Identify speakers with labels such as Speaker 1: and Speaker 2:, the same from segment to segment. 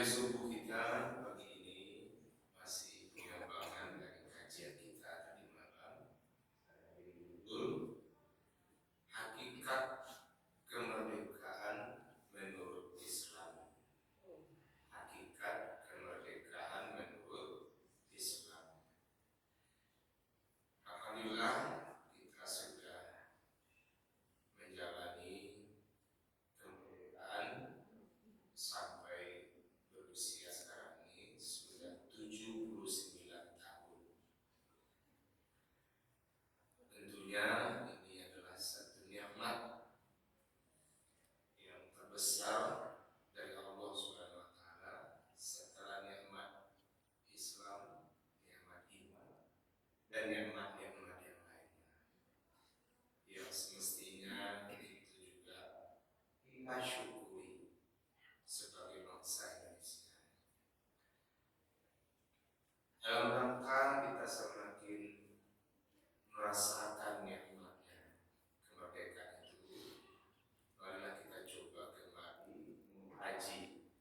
Speaker 1: subuh kita pagi ini masih pengembangan dari kajian kita tadi malam, judul Hakikat Kemerdekaan Menurut Islam. Hakikat Kemerdekaan Menurut Islam. Alhamdulillah kita sudah menjalani kemerdekaan sampai berusia sekarang ini sudah 79 tahun. Tentunya ini adalah satu nikmat yang terbesar dari Allah Subhanahu wa taala setelah nikmat Islam, nikmat iman, dan nikmat-nikmat yang lainnya. Yang semestinya itu juga kita syukuri sebagai bangsa Indonesia. Dalam rangka kita semakin merasakan nikmatnya kemerdekaan itu, marilah kita coba kembali mengkaji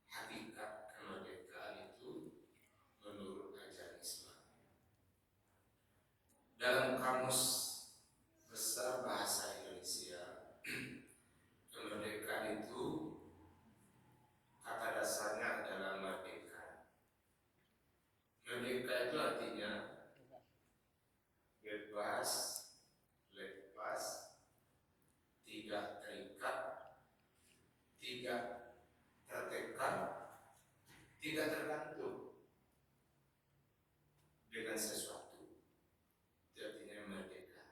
Speaker 1: hakikat kemerdekaan itu menurut ajaran Islam. Dalam kamus besar bahasa Indonesia, kemerdekaan itu kata dasarnya adalah merdeka. Merdeka itu artinya bebas, lepas, tidak terikat, tidak tertekan, tidak tergantung dengan sesuatu. Itu artinya merdeka.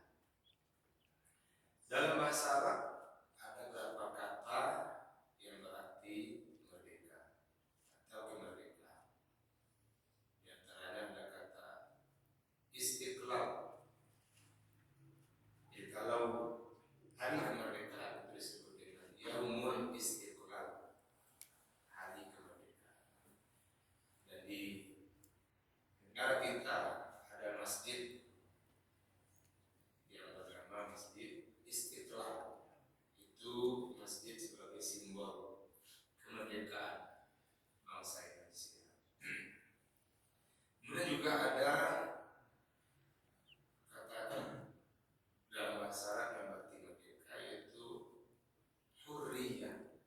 Speaker 1: Dalam bahasa Arab ada beberapa kata yang berarti merdeka atau kemerdekaan. Di antaranya ada kata istiqlal. Jadi kalau hari kemerdekaan itu disebut dengan Yaumul Istiqlal, hari kemerdekaan. Dan di negara kita ada masjid yang bernama Masjid Istiqlal. Itu masjid sebagai simbol kemerdekaan bangsa Indonesia. Kemudian juga ada kata dalam bahasa Arab yang berarti merdeka, yaitu hurriyah.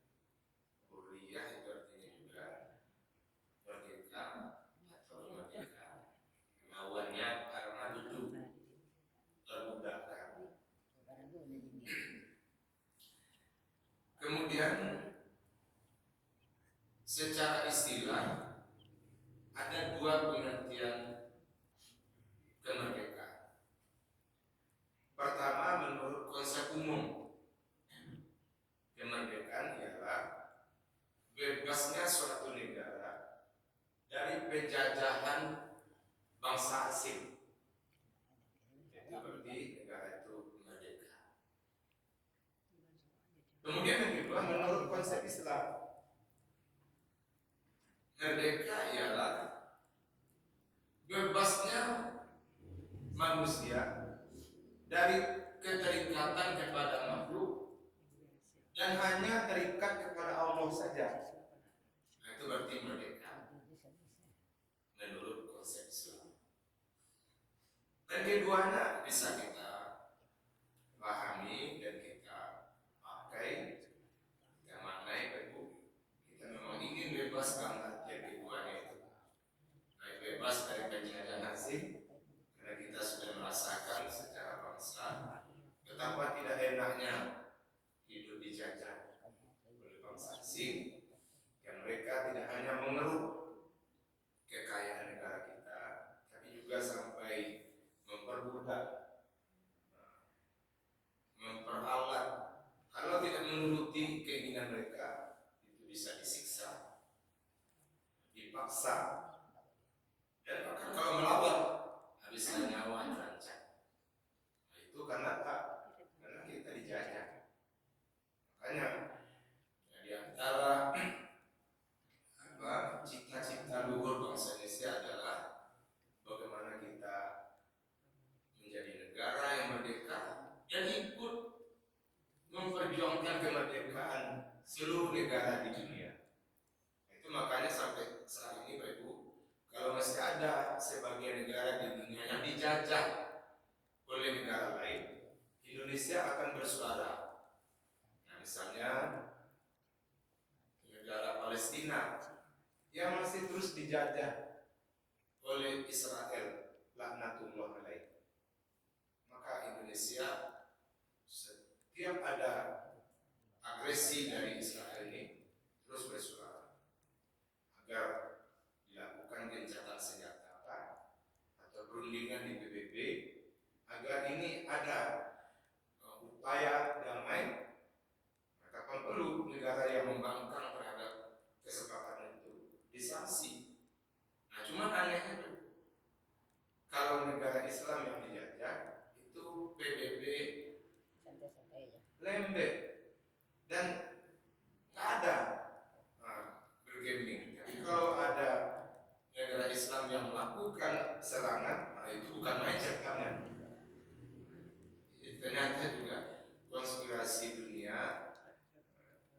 Speaker 1: Hurriyah itu artinya juga merdeka atau merdeka. Lawannya karena duduk termudahkan. Kemudian secara istilah ada dua pengertian kemerdekaan. Pertama, menurut konsep umum, kemerdekaan ialah bebasnya suatu negara dari penjajahan bangsa asing. Itu berarti negara itu merdeka. Kemudian yang kedua, menurut konsep Islam, merdeka ialah bebasnya manusia dari keterikatan kepada makhluk dan hanya terikat kepada Allah saja. Nah, itu berarti merdeka menurut konsep Islam. Dan keduanya bisa kita pahami dan kita pakai, kita maknai baik. Kita memang ingin bebas banget dari keduanya itu. Baik bebas dari penjajahan asing, karena kita sudah merasakan secara bangsa betapa tidak enaknya hidup dijajah oleh bangsa asing, yang mereka tidak hanya mengeruk kekayaan negara kita, tapi juga sampai memperbudak, memperalat. Kalau tidak menuruti keinginan mereka, itu bisa disiksa, dipaksa, dan bahkan kalau melawan habislah nyawa terancam. Nah, itu karena apa? Karena kita dijajah. Makanya di antara cita-cita luhur bangsa Indonesia adalah bagaimana kita menjadi negara yang merdeka dan ikut memperjuangkan kemerdekaan seluruh negara di dunia. sebagian negara di dunia yang dijajah oleh negara lain, Indonesia akan bersuara. Nah, misalnya negara Palestina yang masih terus dijajah oleh Israel, laknatullah alaih. Maka Indonesia setiap ada agresi dari Israel ini terus bersuara agar dilakukan gencatan senjata atau perundingan di PBB, agar ini ada upaya damai. Maka perlu negara yang membangkang terhadap kesepakatan itu disanksi. Nah, cuma anehnya tuh, kalau negara Islam yang dijajah itu PBB lembek dan nggak ada bergeming. Tapi kalau ada negara Islam yang melakukan serangan, nah itu bukan main cekaknya. Ternyata juga konspirasi dunia,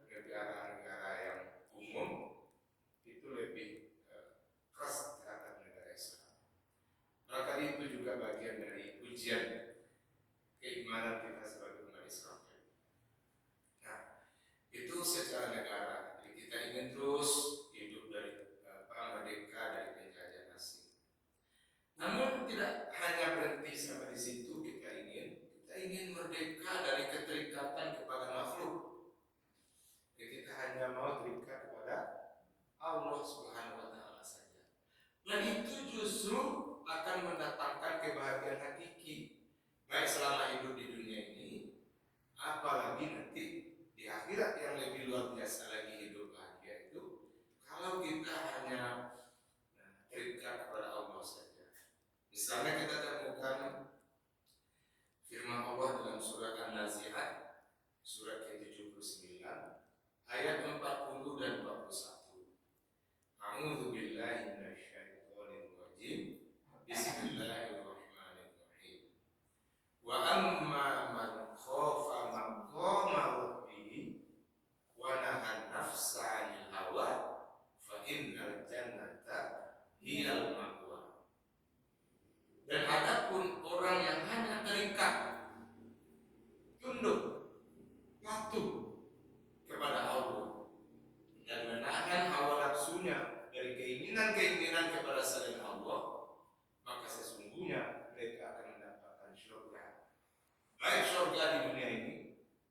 Speaker 1: negara-negara yang umum itu lebih keras terhadap negara Islam. Maka itu juga bagian dari ujian keimanan kita sebagai umat Islam. Nah, itu secara negara. Jadi kita ingin terus hidup dari merdeka dari penjajahan asing. Namun tidak hanya berhenti sampai di situ. Kita ingin merdeka dari keterikatan kepada makhluk. Jadi kita hanya mau terikat kepada Allah Subhanahu wa Ta'ala saja. Dan itu justru akan mendatangkan kebahagiaan hakiki, baik selama hidup di dunia ini, apalagi nanti di akhirat yang lebih luar biasa lagi hidup bahagia itu, kalau kita hanya terikat kepada Allah saja. Misalnya kita temukan firman Allah dalam surat An-Nazi'at, surat ke-79, ayat 40 dan 41. A'udzu billahi minasyaitonir rajim. Bismillahirrahmanirrahim. Wa amma man khafa maqama rabbih wa nahan nafsa 'anil hawa fa innal jannata hiyal ma'wa. Dan adapun orang yang hanya terikat, tunduk, patuh kepada Allah dan menahan hawa nafsunya dari keinginan-keinginan kepada selain Allah, maka sesungguhnya mereka akan mendapatkan surga. Baik surga di dunia ini,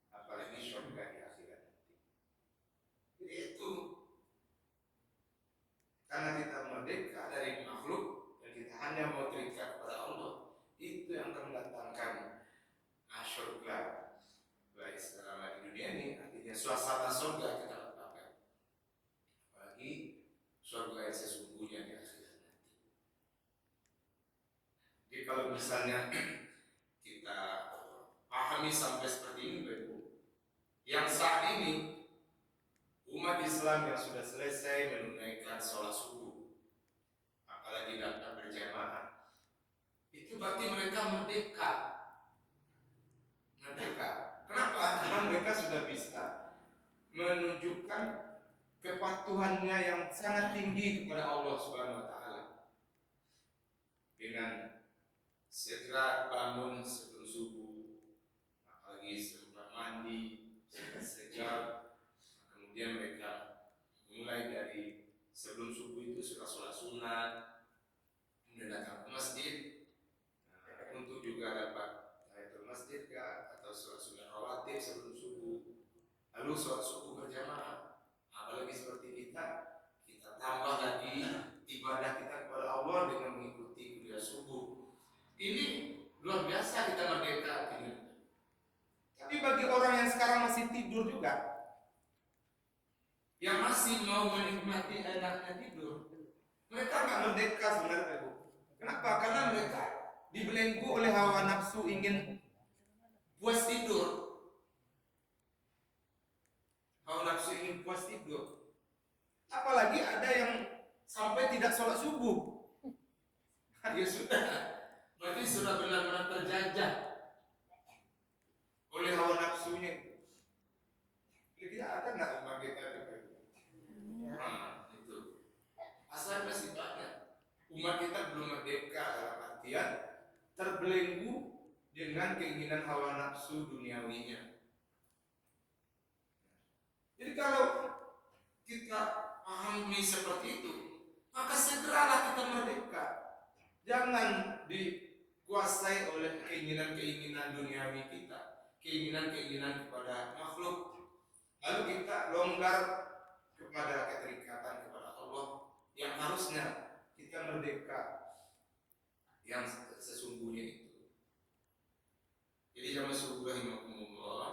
Speaker 1: apalagi surga di akhirat nanti. Jadi itu, karena kita merdeka dari makhluk dan kita hanya mau terikat kepada Allah, itu yang akan mendatangkan surga baik selama di dunia ini. Artinya suasana surga kita dapatkan, apalagi surga yang sesungguhnya di akhirat nanti. Jadi kalau misalnya kita pahami sampai seperti ini, Bapak, yang saat ini umat Islam yang sudah selesai menunaikan sholat subuh, apalagi datang berjamaah, itu berarti mereka merdeka. Kenapa? Karena mereka sudah bisa menunjukkan kepatuhannya yang sangat tinggi kepada Allah Subhanahu wa Ta'ala. Dengan segera bangun sebelum subuh, apalagi sebelum mandi, segar, kemudian mereka mulai dari sebelum subuh itu sudah sholat sunat, kemudian datang ke masjid untuk juga dapat tahiyatul masjid atau sholat sunat rawatib sebelum subuh, lalu sholat subuh berjamaah. Apalagi seperti kita tambah lagi ibadah kita kepada Allah dengan mengikuti kuliah subuh. Ini luar biasa, kita merdeka ini. Tapi bagi orang yang sekarang masih tidur juga, yang masih mau menikmati enaknya tidur, mereka nggak merdeka sebenarnya, Bu. Kenapa? Karena mereka dibelenggu oleh hawa nafsu ingin puas tidur. Hawa nafsu ingin puas tidur. Apalagi ada yang sampai tidak sholat subuh. Ya sudah, berarti sudah benar-benar terjajah oleh hawa nafsunya. Kira-kira ada nggak umat kita itu? Nah, itu asal masih banyak. Umat kita belum merdeka terbelenggu dengan keinginan hawa nafsu duniawinya. Jadi kalau kita pahami seperti itu, maka segeralah kita merdeka. Jangan dikuasai oleh keinginan-keinginan duniawi kita, keinginan-keinginan kepada makhluk. Lalu kita longgar kepada keterikatan kepada Allah yang harusnya kita merdeka yang sesungguhnya itu. Jadi jamaah subuh rahimakumullah,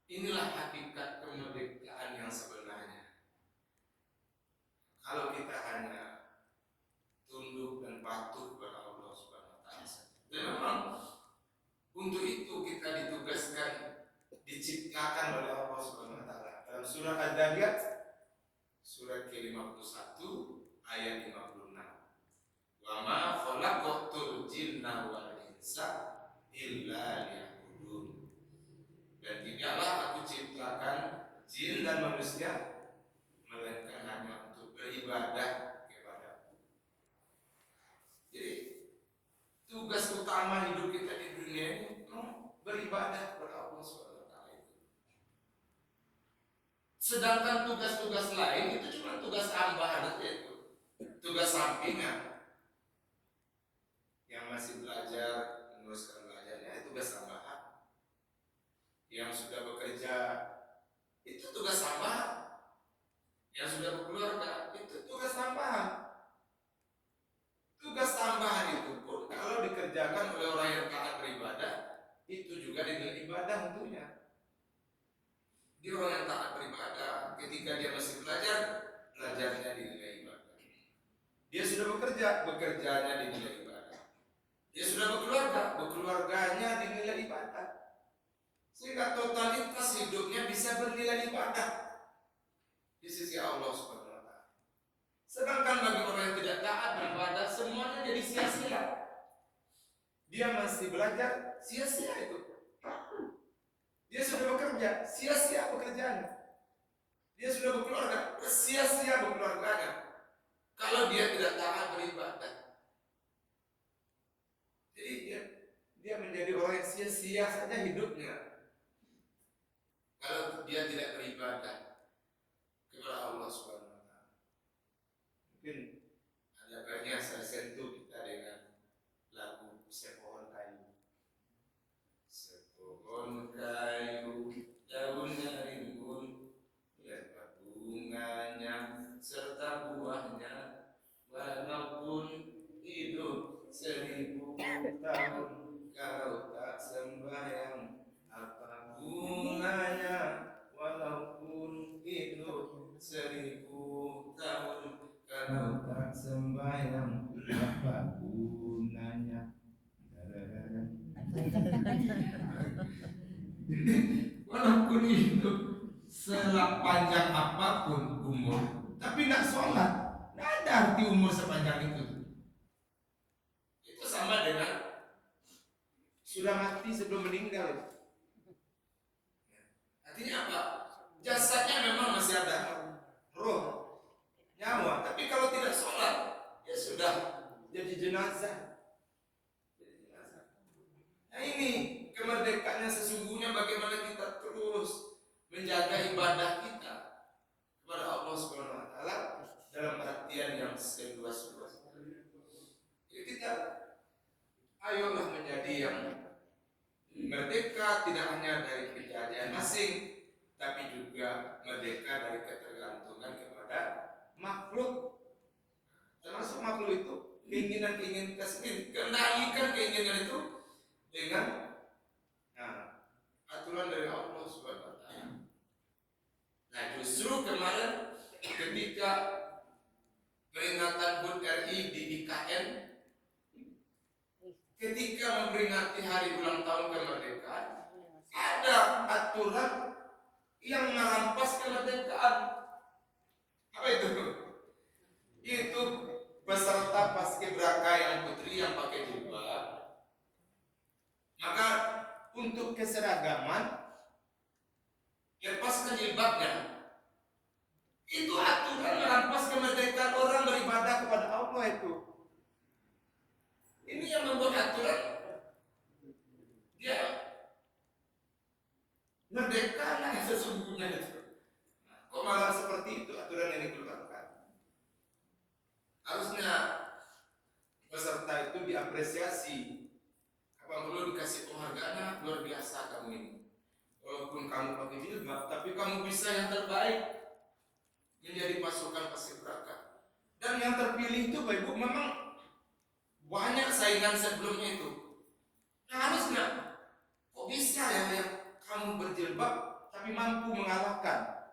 Speaker 1: inilah hakikat kemerdekaan yang sebenarnya. Kalau kita hanya tunduk dan patuh kepada Allah Subhanahu wa taala. Dan memang untuk itu kita ditugaskan, diciptakan oleh Allah Subhanahu wa taala. Dalam surah Ad-Dariyat surat ke-51 ayat 56. Wa ma khalaqatul jinna wal insa illa liya'budun. Dan tidaklah aku ciptakan jin dan manusia melainkan hanya untuk beribadah kepadaku. Jadi tugas utama hidup kita di dunia ini beribadah kepada Allah Subhanahu wa taala itu. Sedangkan tugas-tugas lain itu cuma tugas tambahan saja itu. Tugas sampingan. Yang masih belajar, meneruskan belajarnya itu tugas tambahan. Yang sudah bekerja itu tugas tambahan. Yang sudah berkeluarga itu tugas tambahan. Tugas tambahan itu pun kalau dikerjakan oleh orang yang taat beribadah, itu juga dinilai ibadah tentunya. Dia orang yang taat beribadah, ketika dia masih belajar, belajarnya dinilai ibadah. Dia sudah bekerja, bekerjanya dinilai ibadah. Dia sudah berkeluarga, berkeluarganya dinilai ibadah. Sehingga totalitas hidupnya bisa bernilai ibadah di sisi Allah Subhanahu wa taala. Sedangkan bagi orang yang tidak taat beribadah, semuanya jadi sia-sia. Dia masih belajar, sia-sia itu. Dia sudah bekerja, sia-sia pekerjaannya. Dia sudah berkeluarga, sia-sia berkeluarganya. Kalau dia tidak taat beribadah, jadi dia menjadi orang yang sia-sia saja hidupnya. Kalau dia tidak beribadah kepada Allah Subhanahu wa taala. Mungkin ada baiknya saya sentuh kita dengan lagu Sepohon Kayu. Sepohon kayu, daunnya rimbun, lebat bunganya serta buahnya, walaupun hidup 1000 tahun, kalau tak sembahyang apa gunanya? Walaupun hidup 1000 tahun, kalau tak sembahyang apa gunanya? Walaupun hidup sepanjang apapun umur, tapi tidak sholat, tidak ada arti umur sepanjang itu. Itu sama dengan sudah mati sebelum meninggal. Artinya apa? Jasadnya memang masih ada roh, nyawa, tapi kalau tidak sholat, ya sudah jadi jenazah. Nah ini kemerdekaannya sesungguhnya, bagaimana kita terus menjaga ibadah kita kepada Allah Subhanahu wa taala dalam artian yang seluas-luasnya. Jadi kita ayolah menjadi yang merdeka, tidak hanya dari kejadian asing, tapi juga merdeka dari ketergantungan kepada makhluk. Termasuk makhluk itu keinginan-keinginan kita sendiri, kendalikan keinginan itu dengan aturan dari Allah Subhanahu wa taala. Nah, justru kemarin ketika peringatan HUT RI di IKN, ketika memperingati hari ulang tahun kemerdekaan, ada aturan yang merampas kemerdekaan. Apa itu? Itu peserta paskibraka yang putri yang pakai jilbab, maka untuk keseragaman lepaskan jilbabnya. Itu aturan merampas kemerdekaan orang beribadah kepada Allah itu. Ini yang membuat aturan dikeluarkan. Harusnya peserta itu diapresiasi. Apa perlu dikasih penghargaan? Luar biasa kamu ini. Walaupun kamu pakai jilbab, tapi kamu bisa yang terbaik menjadi pasukan paskibraka. Dan yang terpilih itu Bapak Ibu memang banyak saingan sebelumnya itu. Nah, harusnya kok bisa ya yang kamu berjilbab tapi mampu mengalahkan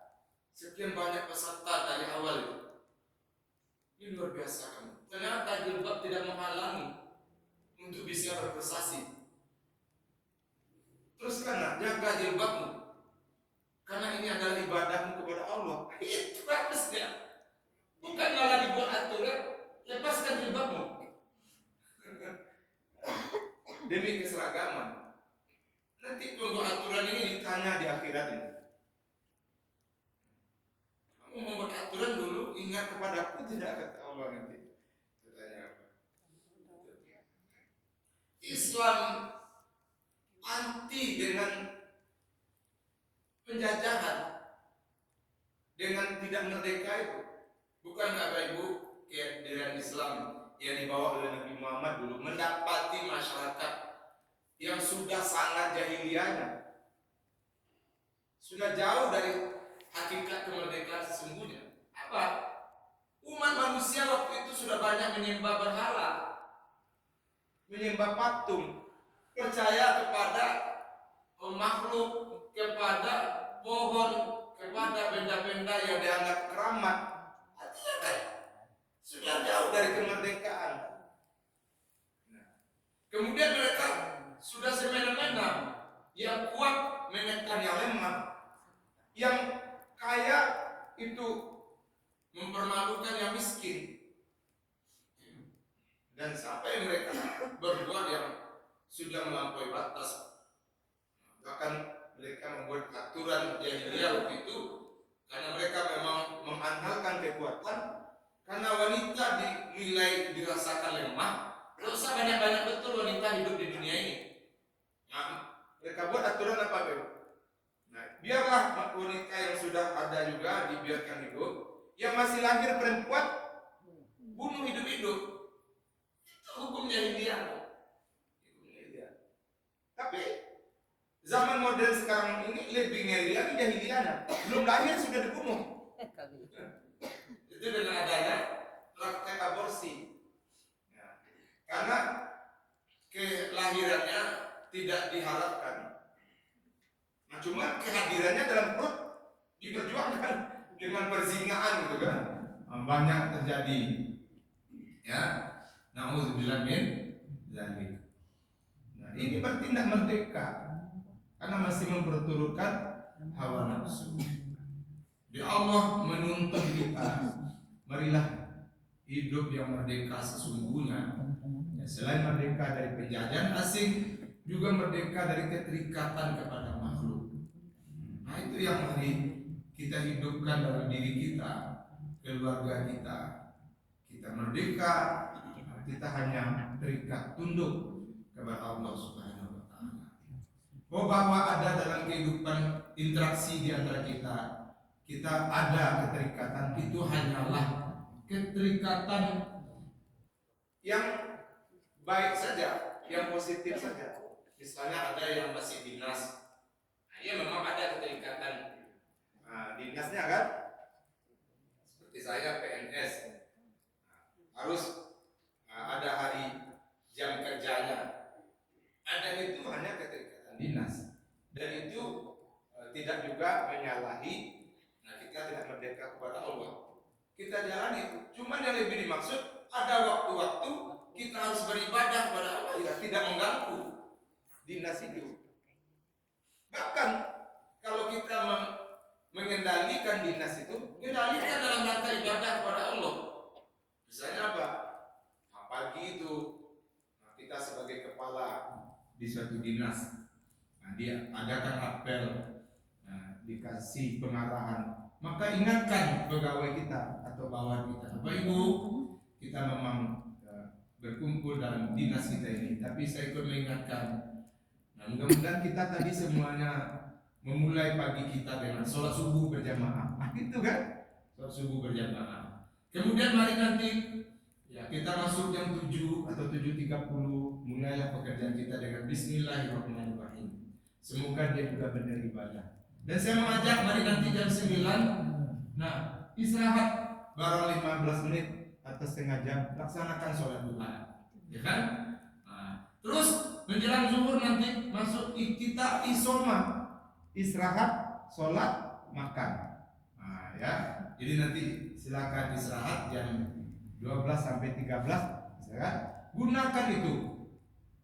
Speaker 1: sekian banyak peserta dari awal itu. Ini luar biasa kamu. Ternyata jilbab tidak menghalangi untuk bisa berprestasi. Teruskanlah, jaga jilbabmu, karena ini adalah ibadahmu kepada Allah. Itu bagusnya. Bukan malah dibuat aturan, lepaskan jilbabmu demi keseragaman. Nanti tunggu aturan ini ditanya di akhirat ini. Kamu membuat aturan dulu, ingat kepadaku tidak, kata Allah nanti. Tanya apa? Islam anti dengan penjajahan, dengan tidak merdeka itu. Bukan Bapak Ibu, kehadiran Islam yang dibawa oleh Nabi Muhammad dulu mendapati masyarakat yang sudah sangat jahiliyahnya, sudah jauh dari hakikat kemerdekaan sesungguhnya. Apa? Umat manusia waktu itu sudah banyak menyembah berhala, menyembah patung, percaya kepada makhluk, kepada pohon, kepada benda-benda yang dianggap keramat. Artinya kan sudah jauh dari kemerdekaan. Nah, kemudian mereka sudah semena-mena, yang kuat menekan yang lemah, yang kaya itu mempermalukan yang miskin. Dan sampai mereka berbuat yang sudah melampaui batas. Bahkan mereka membuat aturan jahiliyah waktu itu, karena mereka memang mengandalkan kekuatan. Karena wanita dinilai dirasakan lemah, tidak usah banyak-banyak betul wanita hidup di dunia ini. Nah, mereka buat aturan apa, Beb? Nah, biarlah wanita yang sudah ada juga dibiarkan hidup, yang masih lahir perempuan bunuh hidup-hidup. Itu hukum jahiliyah. Tapi zaman modern sekarang ini lebih ngeri lagi jahiliyahnya. Belum lahir sudah dibunuh. Itu dengan adanya praktek aborsi. Ya. Karena kelahirannya tidak diharapkan. Nah, cuma kehadirannya dalam perut diperjuangkan dengan perzinahan gitu kan. Banyak terjadi. Ya. Nauzubillah min dzalik. Nah, ini bertindak merdeka karena masih memperturutkan hawa nafsu. Di Allah menuntut kita, marilah hidup yang merdeka sesungguhnya. Ya, selain merdeka dari penjajahan asing, juga merdeka dari keterikatan kepada makhluk. Nah, itu yang mari kita hidupkan dalam diri kita, keluarga kita. Kita merdeka, kita hanya terikat tunduk kepada Allah Subhanahu wa taala. Bahwa ada dalam kehidupan interaksi di antara kita ada keterikatan, itu hanyalah keterikatan yang baik saja, yang positif saja. Misalnya ada yang masih dinas, nah, ya memang ada keterikatan. Nah, dinasnya kan, seperti saya PNS, harus ada hari jam kerjanya. Ada itu hanya keterikatan dinas, dan itu tidak juga menyalahi. Nah, kita tidak merdeka kepada Allah. Kita jalani itu. Cuma yang lebih dimaksud ada waktu-waktu kita harus beribadah kepada Allah, ya, tidak mengganggu dinas itu. Bahkan kalau kita mengendalikan dinas itu, kendalikan dalam rangka ibadah kepada Allah. Misalnya apa? Nah, pagi itu kita sebagai kepala di suatu dinas, nah, dia adakan apel, nah, dikasih pengarahan, maka ingatkan pegawai kita atau bawahan kita, Bapak Ibu, kita memang berkumpul dalam dinas kita ini, tapi saya ikut mengingatkan. Nah, mudah-mudahan kita tadi semuanya memulai pagi kita dengan sholat subuh berjamaah. Nah, gitu kan? subuh berjamaah. Kemudian mari nanti ya kita masuk jam 7 atau 7.30, mulailah pekerjaan kita dengan Bismillahirrahmanirrahim. Semoga dia juga benar ibadah. Dan saya mengajak mari nanti jam 9, nah istirahat barang 15 menit atau setengah jam, laksanakan sholat duha, ya kan? Nah, terus menjelang zuhur nanti masuk kita isoma, istirahat, sholat, makan. Nah, ya, jadi nanti silakan istirahat jam 12 sampai 13, ya. Gunakan itu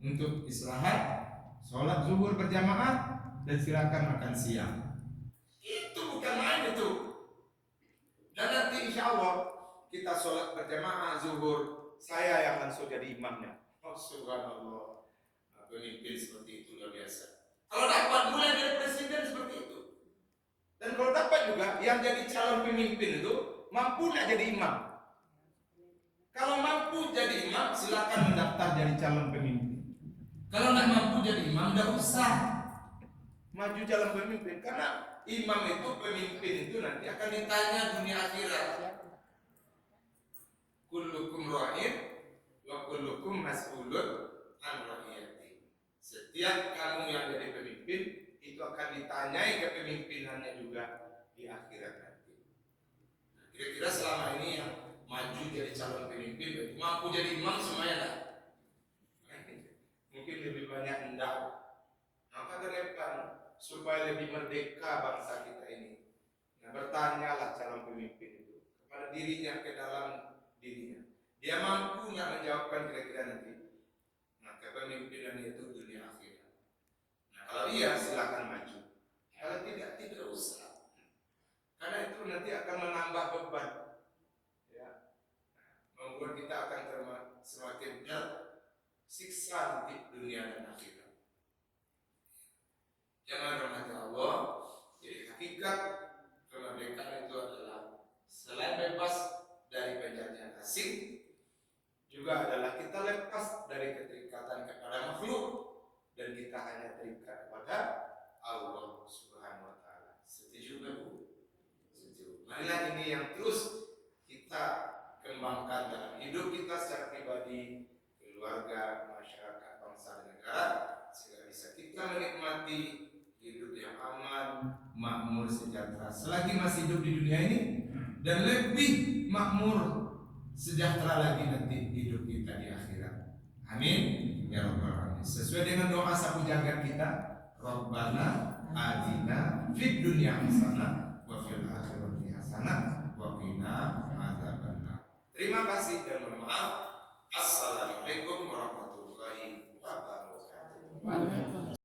Speaker 1: untuk istirahat, sholat zuhur berjamaah, dan silakan makan siang. Itu bukan main itu. Dan nanti insya Allah kita sholat berjamaah zuhur, saya yang langsung jadi imamnya. Oh subhanallah, pemimpin seperti itu luar biasa. Kalau dapat mulai dari presiden seperti itu. Dan kalau dapat juga yang jadi calon pemimpin itu mampu nggak jadi imam. Kalau mampu jadi imam, silakan mendaftar jadi calon pemimpin. Kalau nggak mampu jadi imam, nggak usah maju calon pemimpin, karena imam itu, pemimpin itu nanti akan ditanya dunia akhirat. Kullukum ra'in wa kullukum mas'ulun an ra'iyati. Setiap kamu yang jadi pemimpin itu akan ditanyai kepemimpinannya juga di akhirat nanti. Nah, kira-kira selama ini yang maju jadi calon pemimpin, mampu jadi imam semuanya dah. Mungkin lebih banyak enggak. Maka terlepas supaya lebih merdeka bangsa kita ini. Nah, bertanyalah calon pemimpin itu kepada dirinya, ke dalam dirinya. Dia mampu nggak menjawabkan kira-kira nanti. Nah, kepemimpinan itu dunia akhirat. Nah, kalau iya silakan maju. Kalau tidak, tidak usah. Karena itu nanti akan menambah beban. Ya. Membuat kita akan semakin siksa nanti dunia dan akhirat. Jangan rahmati Allah. Jadi hakikat kemerdekaan itu adalah selain bebas dari penjajahan asing, juga adalah kita lepas dari keterikatan kepada makhluk dan kita hanya terikat kepada Allah Subhanahu wa taala. Setuju enggak, Bu? Setuju. Marilah ini yang terus kita kembangkan dalam hidup kita secara pribadi, keluarga, masyarakat, bangsa dan negara, sehingga bisa kita menikmati hidup yang aman, makmur, sejahtera selagi masih hidup di dunia ini, dan lebih makmur, sejahtera lagi nanti hidup kita di akhirat. Amin ya rabbal alamin. Sesuai dengan doa sapu jagat kita, Rabbana atina fid dunya hasanah wa fil akhirati hasanah wa qina adzabannar. Terima kasih dan mohon maaf. Assalamualaikum warahmatullahi wabarakatuh.